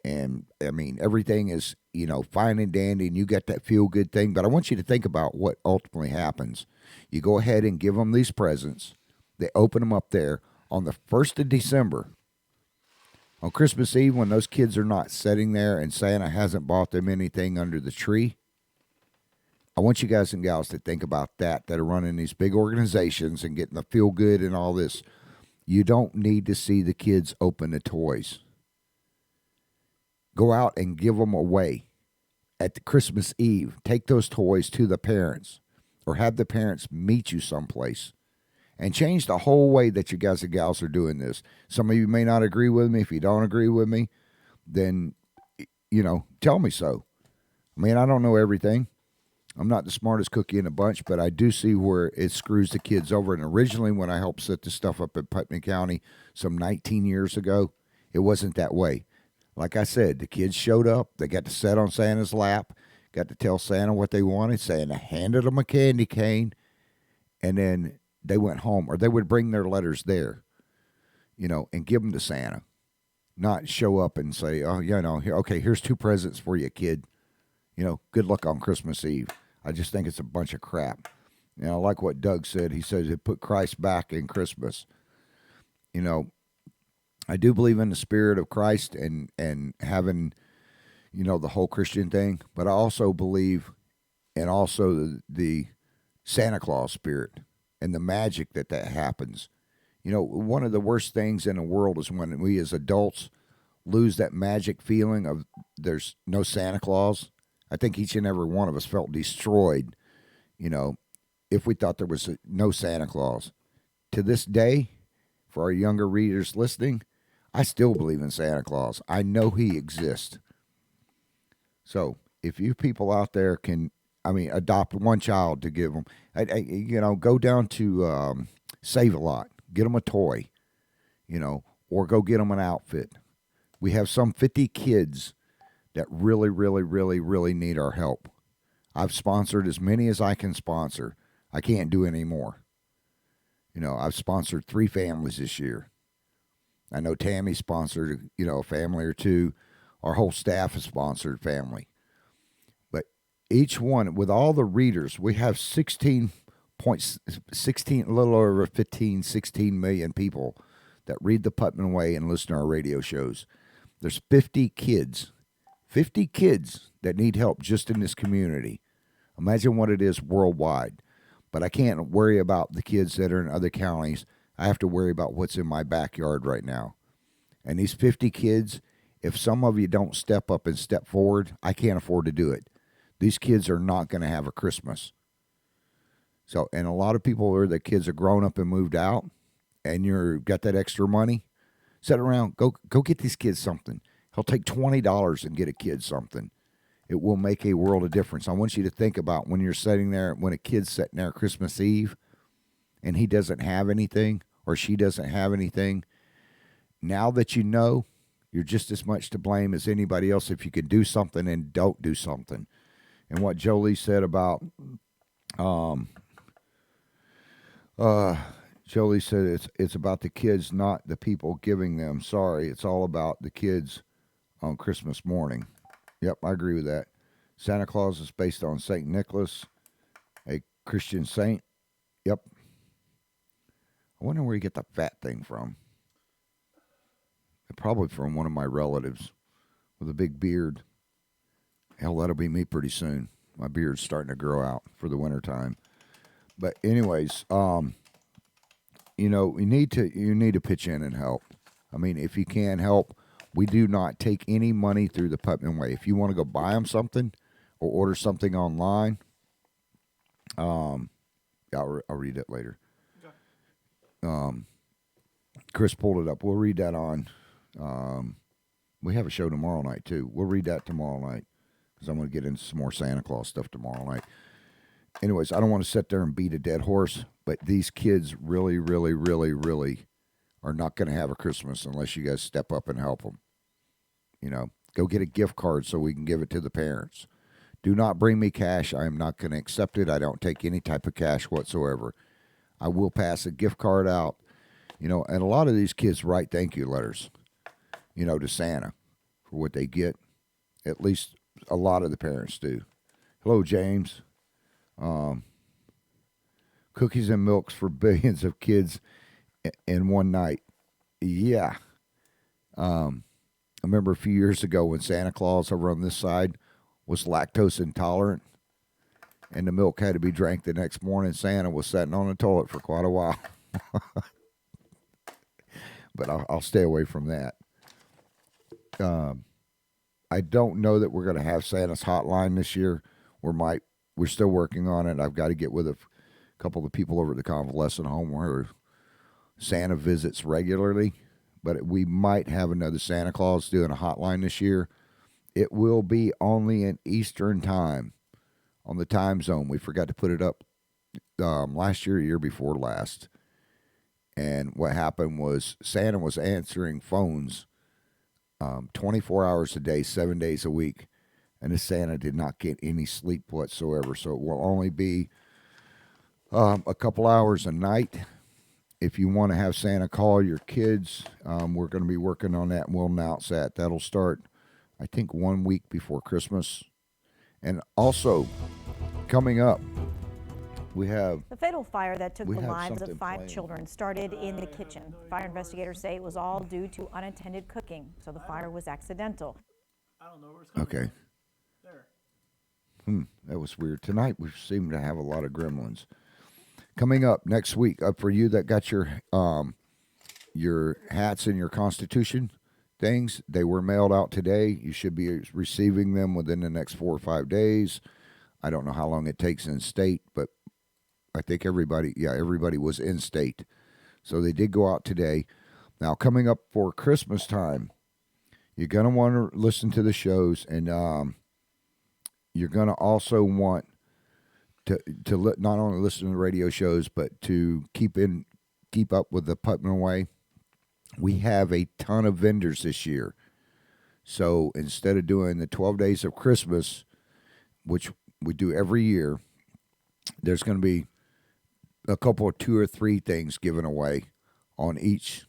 and I mean, everything is, you know, fine and dandy, and you get that feel-good thing. But I want you to think about what ultimately happens. You go ahead and give them these presents. They open them up there on the 1st of December. On Christmas Eve, when those kids are not sitting there and Santa hasn't bought them anything under the tree, I want you guys and gals to think about that are running these big organizations and getting the feel good and all this. You don't need to see the kids open the toys. Go out and give them away at the Christmas Eve. Take those toys to the parents or have the parents meet you someplace and change the whole way that you guys and gals are doing this. Some of you may not agree with me. If you don't agree with me, then, tell me so. I mean, I don't know everything. I'm not the smartest cookie in the bunch, but I do see where it screws the kids over. And originally, when I helped set this stuff up in Putnam County some 19 years ago, it wasn't that way. Like I said, the kids showed up. They got to sit on Santa's lap, got to tell Santa what they wanted. Santa handed them a candy cane, and then they went home. Or they would bring their letters there, and give them to Santa. Not show up and say, oh, okay, here's 2 presents for you, kid. Good luck on Christmas Eve. I just think it's a bunch of crap. I like what Doug said. He said it put Christ back in Christmas. I do believe in the spirit of Christ and having, the whole Christian thing. But I also believe in also the Santa Claus spirit and the magic that happens. One of the worst things in the world is when we as adults lose that magic feeling of there's no Santa Claus. I think each and every one of us felt destroyed, if we thought there was no Santa Claus. To this day, for our younger readers listening, I still believe in Santa Claus. I know he exists. So if you people out there can, adopt one child to give them, go down to Save-A-Lot, get them a toy, or go get them an outfit. We have some 50 kids that really, really, really, really need our help. I've sponsored as many as I can sponsor. I can't do any more. I've sponsored 3 families this year. I know Tammy sponsored, a family or 2. Our whole staff has sponsored family. But each one, with all the readers, we have 16, a little over 16 million people that read the Putnam Way and listen to our radio shows. There's 50 kids that need help just in this community. Imagine what it is worldwide. But I can't worry about the kids that are in other counties. I have to worry about what's in my backyard right now. And these 50 kids, if some of you don't step up and step forward, I can't afford to do it. These kids are not going to have a Christmas. So, and a lot of people are the kids are grown up and moved out, and you're got that extra money. Sit around, go get these kids something. He'll take $20 and get a kid something. It will make a world of difference. I want you to think about when you're sitting there, when a kid's sitting there Christmas Eve, and he doesn't have anything or she doesn't have anything. Now that you know, you're just as much to blame as anybody else if you can do something and don't do something. And what Jolie said about, Jolie said it's about the kids, not the people giving them. Sorry, it's all about the kids on Christmas morning. Yep, I agree with that. Santa Claus is based on St. Nicholas, a Christian saint. Yep. I wonder where you get the fat thing from. Probably from one of my relatives with a big beard. Hell, that'll be me pretty soon. My beard's starting to grow out for the wintertime. But anyways, you need to pitch in and help. If you can help, we do not take any money through the Putnam Way. If you want to go buy them something or order something online, I'll read it later. Okay. Chris pulled it up. We'll read that on. We have a show tomorrow night too. We'll read that tomorrow night because I'm going to get into some more Santa Claus stuff tomorrow night. Anyways, I don't want to sit there and beat a dead horse, but these kids really, really, really, really are not going to have a Christmas unless you guys step up and help them. Go get a gift card so we can give it to the parents. Do not bring me cash. I am not going to accept it. I don't take any type of cash whatsoever. I will pass a gift card out. And a lot of these kids write thank you letters, to Santa for what they get. At least a lot of the parents do. Hello, James. Cookies and milks for billions of kids in one night. Yeah. remember a few years ago when Santa Claus over on this side was lactose intolerant, and the milk had to be drank the next morning. Santa was sitting on the toilet for quite a while. But I'll stay away from that. I don't know that we're going to have Santa's hotline this year. We're still working on it. I've got to get with a couple of the people over at the convalescent home where Santa visits regularly. But we might have another Santa Claus doing a hotline this year. It will be only in Eastern time on the time zone. We forgot to put it up last year before last. And what happened was Santa was answering phones 24 hours a day, 7 days a week. And this Santa did not get any sleep whatsoever. So it will only be a couple hours a night. If you want to have Santa call your kids, we're going to be working on that, and we'll announce that. That'll start, I think, 1 week before Christmas. And also, coming up, we have... The fatal fire that took the lives of something 5 playing. children started in the kitchen. Fire investigators say it was all due to unattended cooking, so the fire was accidental. I don't know where it's coming Okay. from. There. That was weird. Tonight, we seem to have a lot of gremlins. Coming up next week, for you that got your hats and your Constitution things, they were mailed out today. You should be receiving them within the next 4 or 5 days. I don't know how long it takes in state, but I think everybody was in state. So they did go out today. Now, coming up for Christmas time, you're going to want to listen to the shows, and you're going to also want to not only listen to the radio shows, but to keep up with the Putman Way. We have a ton of vendors this year. So instead of doing the 12 days of Christmas, which we do every year, there's going to be a couple of 2 or 3 things given away on the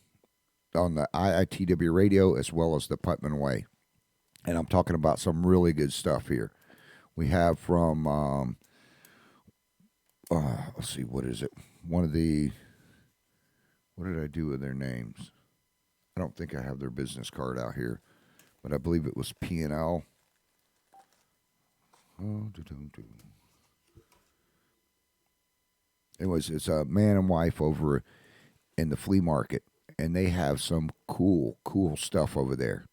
IITW Radio as well as the Putman Way. And I'm talking about some really good stuff here. We have from... let's see, what is it? What did I do with their names? I don't think I have their business card out here, but I believe it was P&L. Anyways, it's a man and wife over in the flea market, and they have some cool stuff over there.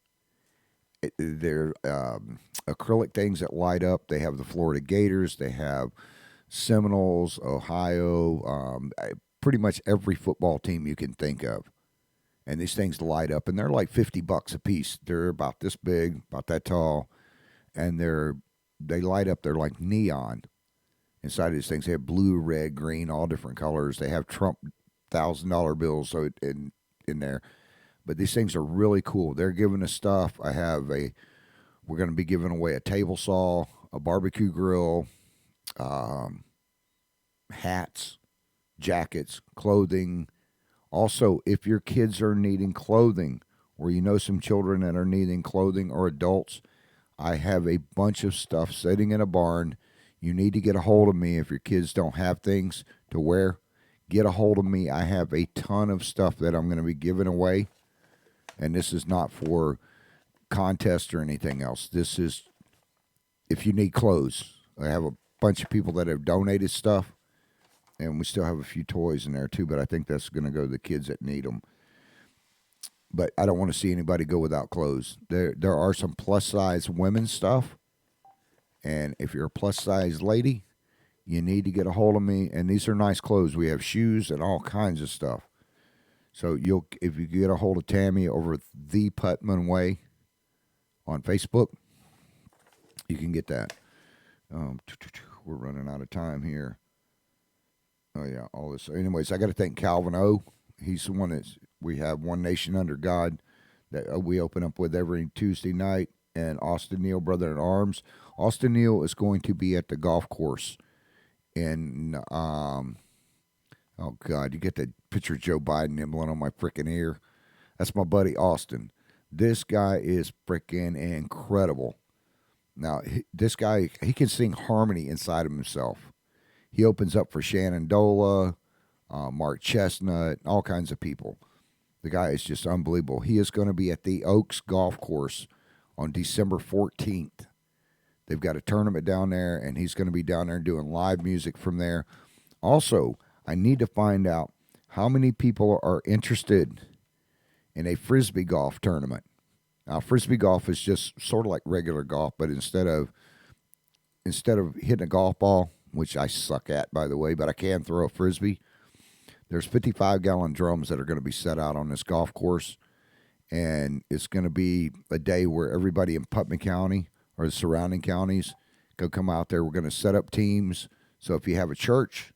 They're acrylic things that light up. They have the Florida Gators. They have Seminoles, Ohio, pretty much every football team you can think of. And these things light up, and they're like $50 a piece. They're about this big, about that tall, and they light up. They're like neon inside of these things. They have blue, red, green, all different colors. They have Trump $1,000 bills in there. But these things are really cool. They're giving us stuff. We're going to be giving away a table saw, a barbecue grill, hats, jackets, clothing. Also, if your kids are needing clothing, or you know some children that are needing clothing, or adults, I have a bunch of stuff sitting in a barn. You need to get a hold of me if your kids don't have things to wear. Get a hold of me. I have a ton of stuff that I'm going to be giving away, and this is not for contest or anything else. This is if you need clothes. I have a bunch of people that have donated stuff, and we still have a few toys in there too, but I think that's going to go to the kids that need them. But I don't want to see anybody go without clothes. There are some plus-size women's stuff, and if you're a plus-size lady, you need to get a hold of me, and these are nice clothes. We have shoes and all kinds of stuff. So if you get a hold of Tammy over The Putman Way on Facebook, you can get that. We're running out of time here. Oh, yeah, all this. Anyways, I got to thank Calvin O. He's the one we have One Nation Under God that we open up with every Tuesday night. And Austin Neal, Brother in Arms. Austin Neal is going to be at the golf course in, oh, God, you get the picture of Joe Biden nibbling on my freaking ear. That's my buddy Austin. This guy is freaking incredible. Now, this guy, he can sing harmony inside of himself. He opens up for Shannon Dola, Mark Chestnut, all kinds of people. The guy is just unbelievable. He is going to be at the Oaks Golf Course on December 14th. They've got a tournament down there, and he's going to be down there doing live music from there. Also, I need to find out how many people are interested in a Frisbee golf tournament. Now, Frisbee golf is just sort of like regular golf, but instead of hitting a golf ball, which I suck at, by the way, but I can throw a Frisbee, there's 55-gallon drums that are going to be set out on this golf course, and it's going to be a day where everybody in Putnam County or the surrounding counties go come out there. We're going to set up teams. So if you have a church,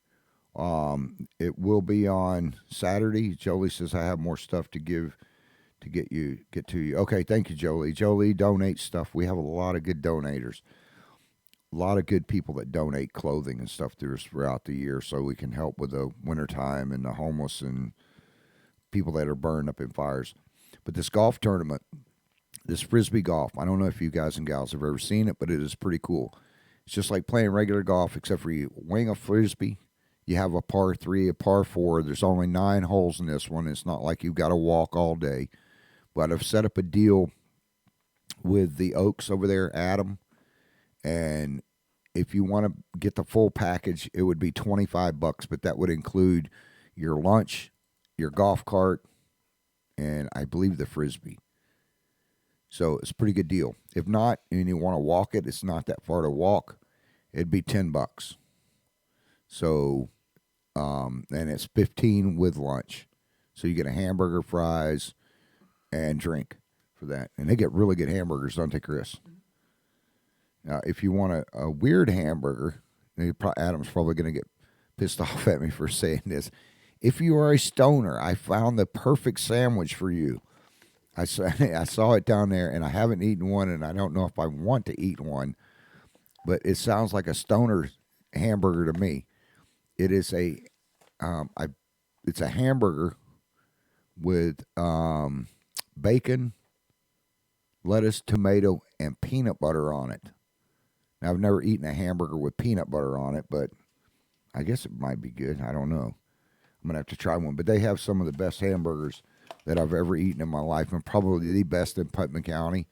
it will be on Saturday. Jolie says I have more stuff to get to you. Okay, thank you, Jolie. Jolie donates stuff. We have a lot of good donators. A lot of good people that donate clothing and stuff throughout the year so we can help with the wintertime and the homeless and people that are burned up in fires. But this golf tournament, this Frisbee golf, I don't know if you guys and gals have ever seen it, but it is pretty cool. It's just like playing regular golf, except for you wing a Frisbee. You have a par 3, a par 4. There's only 9 holes in this one. It's not like you've got to walk all day. But I've set up a deal with the Oaks over there, Adam. And if you want to get the full package, it would be $25, but that would include your lunch, your golf cart, and I believe the Frisbee. So it's a pretty good deal. If not, and you want to walk it, it's not that far to walk, it'd be $10. So, and it's $15 with lunch. So you get a hamburger, fries, and drink for that. And they get really good hamburgers, don't they, Chris? If you want a weird hamburger, Adam's probably going to get pissed off at me for saying this. If you are a stoner, I found the perfect sandwich for you. I saw it down there, and I haven't eaten one, and I don't know if I want to eat one, but it sounds like a stoner hamburger to me. It is it's a hamburger with bacon, lettuce, tomato, and peanut butter on it. Now, I've never eaten a hamburger with peanut butter on it, but I guess it might be good. I don't know. I'm going to have to try one. But they have some of the best hamburgers that I've ever eaten in my life, and probably the best in Putnam County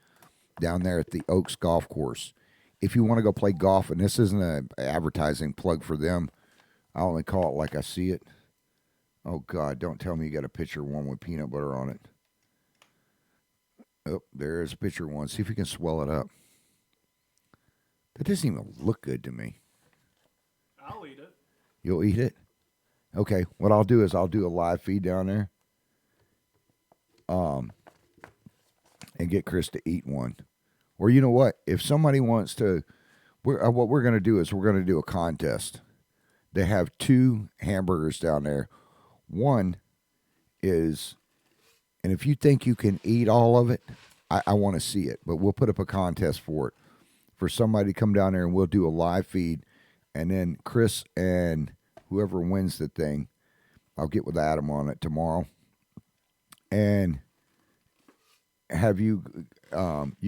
down there at the Oaks Golf Course. If you want to go play golf, and this isn't an advertising plug for them, I only call it like I see it. Oh, God, don't tell me you got a picture of one with peanut butter on it. Oh, there's a picture of one. See if you can swell it up. That doesn't even look good to me. I'll eat it. You'll eat it? Okay, what I'll do is I'll do a live feed down there. And get Chris to eat one. Or you know what? If somebody wants to, what we're going to do is we're going to do a contest. They have 2 hamburgers down there. One is, and if you think you can eat all of it, I want to see it. But we'll put up a contest for it. For somebody to come down there and we'll do a live feed. And then Chris and whoever wins the thing, I'll get with Adam on it tomorrow. And have you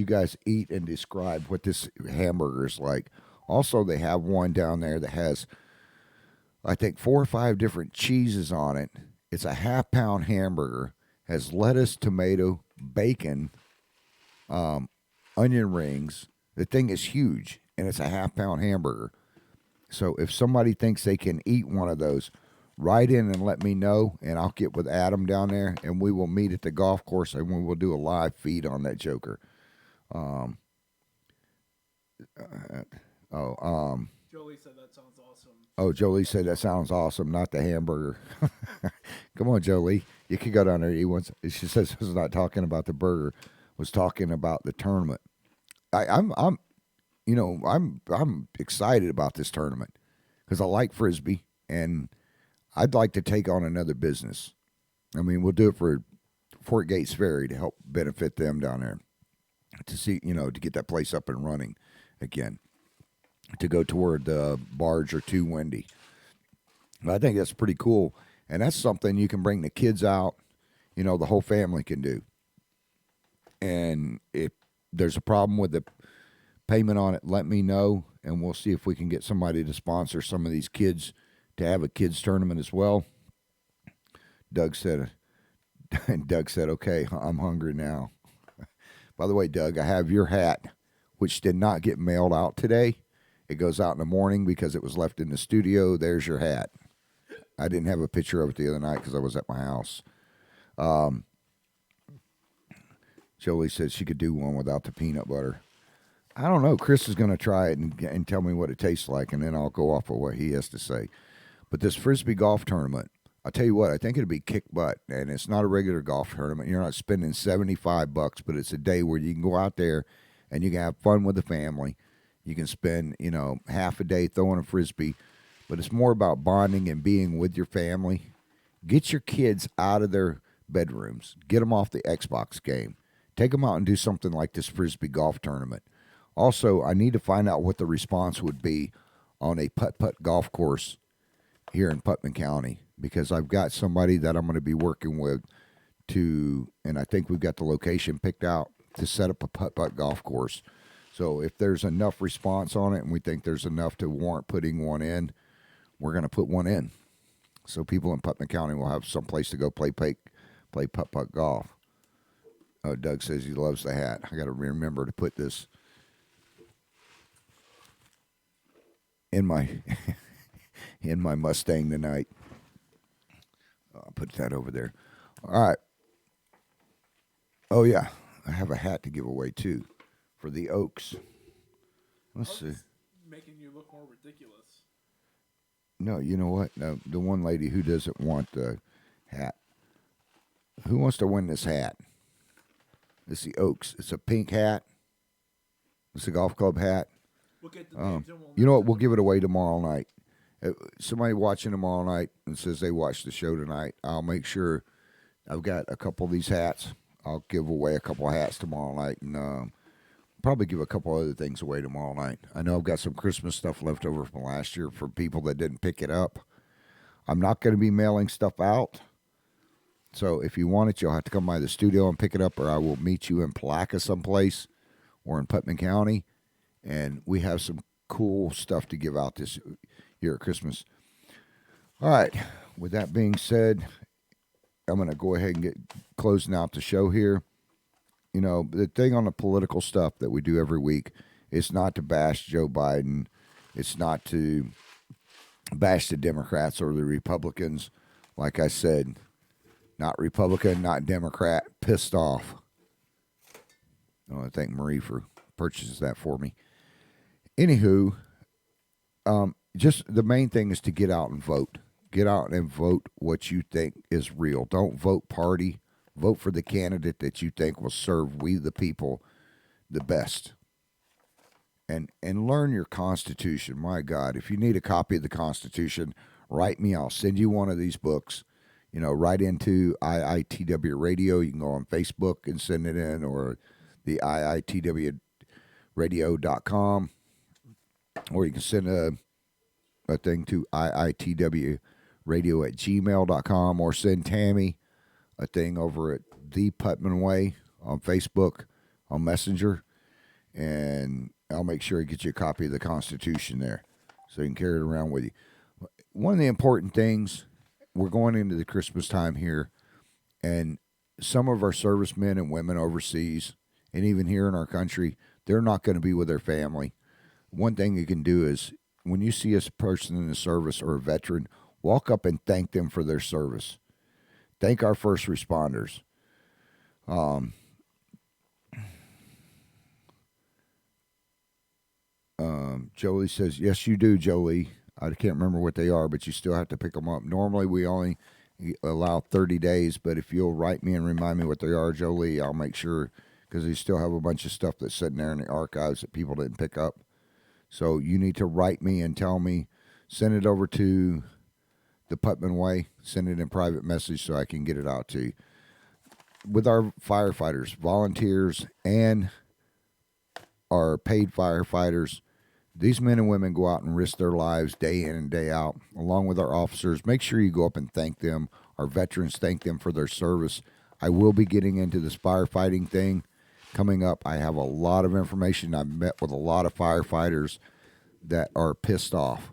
guys eat and describe what this hamburger is like. Also, they have one down there that has, I think, 4 or 5 different cheeses on it. It's a half-pound hamburger, has lettuce, tomato, bacon, onion rings. The thing is huge, and it's a half-pound hamburger. So if somebody thinks they can eat one of those, write in and let me know, and I'll get with Adam down there, and we will meet at the golf course, and we will do a live feed on that joker. Jolie said that sounds awesome. Oh, Jolie said that sounds awesome, not the hamburger. Come on, Jolie. You can go down there and eat once. She says was not talking about the burger, was talking about the tournament. I'm excited about this tournament because I like Frisbee, and I'd like to take on another business. I mean, we'll do it for Fort Gates Ferry to help benefit them down there to see, to get that place up and running again, to go toward the barge or 2 Wendy. But I think that's pretty cool, and that's something you can bring the kids out, the whole family can do. And if there's a problem with the payment on it, let me know, and we'll see if we can get somebody to sponsor some of these kids to have a kids tournament as well. Doug said And Doug said, okay, I'm hungry now. By the way, Doug, I have your hat, which did not get mailed out today. It goes out in the morning because it was left in the studio. There's your hat. I didn't have a picture of it the other night because I was at my house. Jolie said she could do one without the peanut butter. I don't know. Chris is going to try it and tell me what it tastes like, and then I'll go off of what he has to say. But this Frisbee golf tournament, I'll tell you what, I think it'll be kick butt, and it's not a regular golf tournament. You're not spending $75, but it's a day where you can go out there and you can have fun with the family. You can spend, half a day throwing a Frisbee, but it's more about bonding and being with your family. Get your kids out of their bedrooms. Get them off the Xbox game. Take them out and do something like this Frisbee golf tournament. Also, I need to find out what the response would be on a putt-putt golf course here in Putnam County, because I've got somebody that I'm going to be working with and I think we've got the location picked out to set up a putt-putt golf course. So if there's enough response on it and we think there's enough to warrant putting one in, we're going to put one in. So people in Putnam County will have some place to go play putt-putt golf. Oh, Doug says he loves the hat. I got to remember to put this in my in my Mustang tonight. I'll put that over there. All right. Oh yeah, I have a hat to give away too, for the Oaks. Let's see. Making you look more ridiculous. No, you know what? No, the one lady who doesn't want the hat. Who wants to win this hat? It's the Oaks. It's a pink hat. It's a golf club hat. We'll get the names and You know what? We'll give it away tomorrow night. Somebody watching tomorrow night and says they watched the show tonight, I'll make sure I've got a couple of these hats. I'll give away a couple of hats tomorrow night, and probably give a couple other things away tomorrow night. I know I've got some Christmas stuff left over from last year for people that didn't pick it up. I'm not going to be mailing stuff out. So if you want it, you'll have to come by the studio and pick it up, or I will meet you in Palaca someplace or in Putnam County. And we have some cool stuff to give out this year at Christmas. All right. With that being said, I'm going to go ahead and get closing out the show here. You know, the thing on the political stuff that we do every week is not to bash Joe Biden. It's not to bash the Democrats or the Republicans. Like I said, not Republican, not Democrat, pissed off. I want to thank Marie for purchasing that for me. Anywho, just the main thing is to get out and vote. Get out and vote what you think is real. Don't vote party. Vote for the candidate that you think will serve we the people the best. And learn your Constitution. My God, if you need a copy of the Constitution, write me. I'll send you one of these books. You know, write into IITW Radio. You can go on Facebook and send it in, or the IITW Radio.com. Or you can send a thing to IITWRadio@gmail.com, or send Tammy a thing over at The Putman Way on Facebook, on Messenger, and I'll make sure I get you a copy of the Constitution there so you can carry it around with you. One of the important things, we're going into the Christmas time here, and some of our servicemen and women overseas, and even here in our country, they're not going to be with their family. One thing you can do is, when you see a person in the service or a veteran, walk up and thank them for their service. Thank our first responders. Jolie says, yes, you do, Jolie. I can't remember what they are, but you still have to pick them up. Normally, we only allow 30 days, but if you'll write me and remind me what they are, Jolie, I'll make sure, because they still have a bunch of stuff that's sitting there in the archives that people didn't pick up. So you need to write me and tell me, send it over to the Putman Way, send it in private message so I can get it out to you. With our firefighters, volunteers, and our paid firefighters, these men and women go out and risk their lives day in and day out, along with our officers. Make sure you go up and thank them. Our veterans, thank them for their service. I will be getting into this firefighting thing coming up. I have a lot of information. I've met with a lot of firefighters that are pissed off,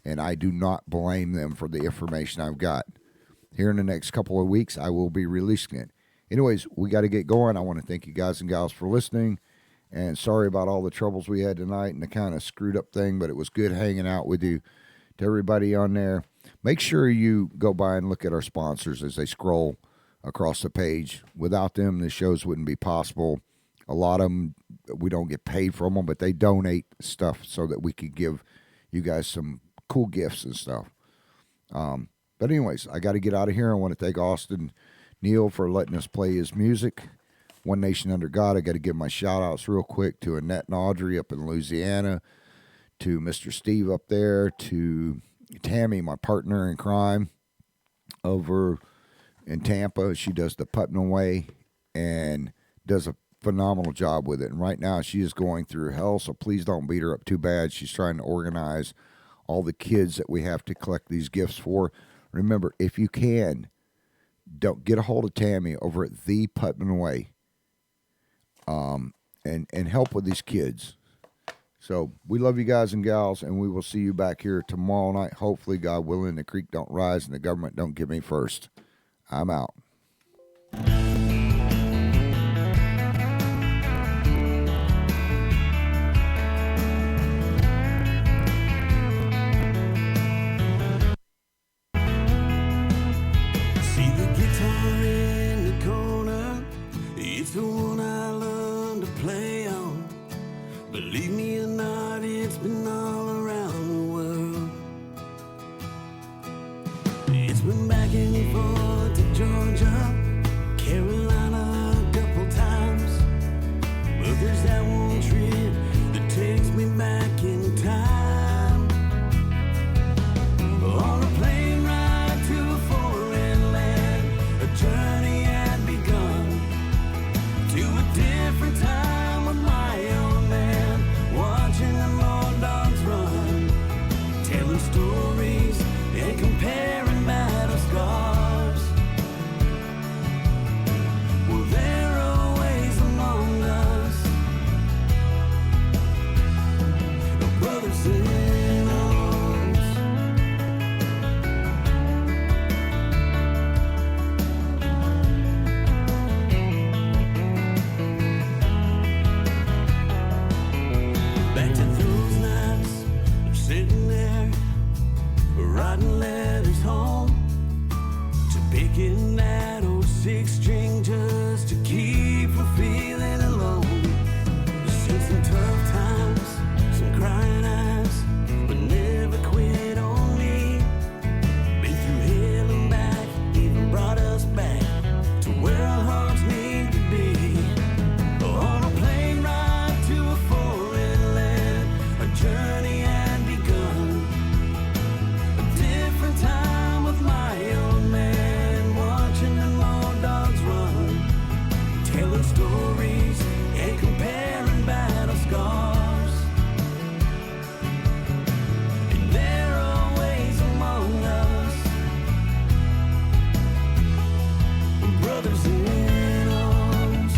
and I do not blame them for the information I've got. here in the next couple of weeks, I will be releasing it. Anyways, we got to get going. I want to thank you guys and gals for listening. And sorry about all the troubles we had tonight and the kind of screwed up thing, but it was good hanging out with you. To everybody on there, make sure you go by and look at our sponsors as they scroll across the page. Without them, the shows wouldn't be possible. A lot of them, we don't get paid from them, but they donate stuff so that we could give you guys some cool gifts and stuff. But anyways, I got to get out of here. I want to thank Austin Neal for letting us play his music. One Nation Under God. I got to give my shout outs real quick to Annette and Audrey up in Louisiana, to Mr. Steve up there, to Tammy, my partner in crime over in Tampa. She does the Putnam Way and does a phenomenal job with it. And right now she is going through hell, so please don't beat her up too bad. She's trying to organize all the kids that we have to collect these gifts for. Remember, if you can, don't get a hold of Tammy over at the Putnam Way, and help with these kids. So we love you guys and gals, and we will see you back here tomorrow night. Hopefully, God willing, the creek don't rise and the government don't get me first. I'm out. See the guitar in the corner, it's the one I learned to play on. Believe me or not, it's been all around the world. It's been back and forth to Georgia, Carolina a couple times. But there's that one trip that takes me back in time. On a plane ride to a foreign land, a journey had begun to a different time with my own man, watching the more dogs run, telling stories and comparing battle scars. Well, they're always among us, the brothers in arms. Back to those nights, I'm sitting there, writing letters home, to picking that old 6-string just to keep from feeling alone. Seen some tough times, some crying eyes, but never quit on me. Been through hell and back, even brought us back to where our hearts need to be. On a plane ride to a foreign land, a journey had begun. A different time with my own man, watching the more dogs run, telling stories and comparing battle scars. And they're always among us, brothers in arms.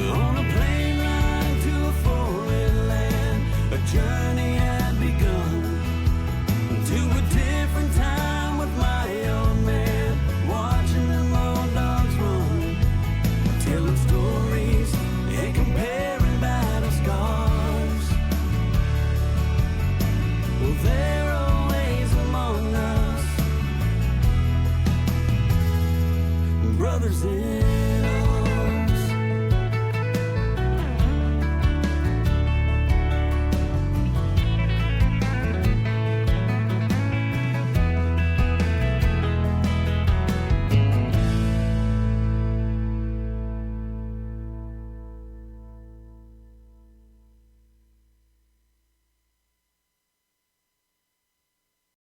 On a plane ride to a foreign land, a journey had begun to a different time with my own man, watching the more dogs run, telling stories and comparing battle scars. Well, they're always among us, brothers in